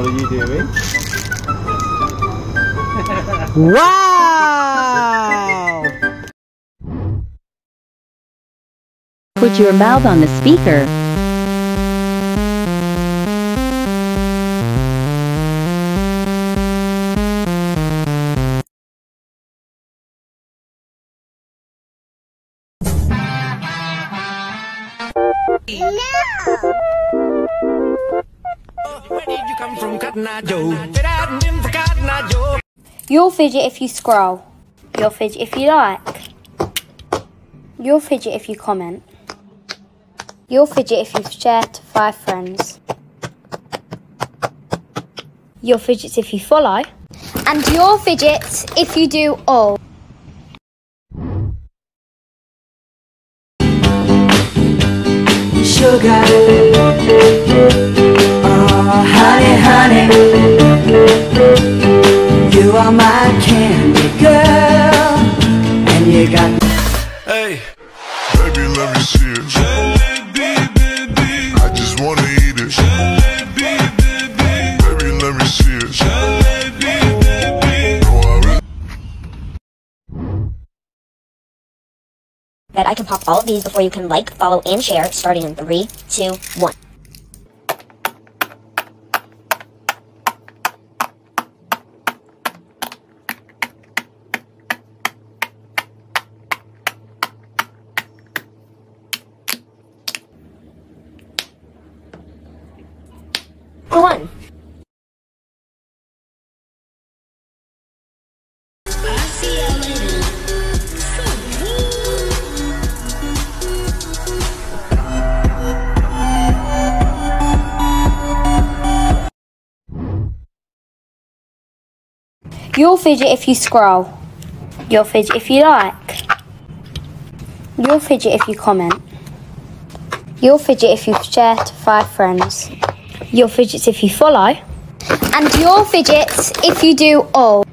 are you doing? Wow! Put your mouth on the speaker. You'll fidget if you scroll. You'll fidget if you like. You'll fidget if you comment. You'll fidget if you've shared to 5 friends. You'll fidget if you follow. And you'll fidget if you do all. Sugar, oh honey, honey, you are my candy girl, and you got. Hey, baby, let me see it. Jalebi, baby, I just wanna eat it. Jalebi, baby, baby, let me see it. Jalebi, baby, that I can pop all of these before you can like, follow, and share, starting in 3, 2, 1. For 1. You'll fidget if you scroll. You'll fidget if you like. You'll fidget if you comment. You'll fidget if you've shared to 5 friends. You'll fidget if you follow. And you'll fidget if you do all.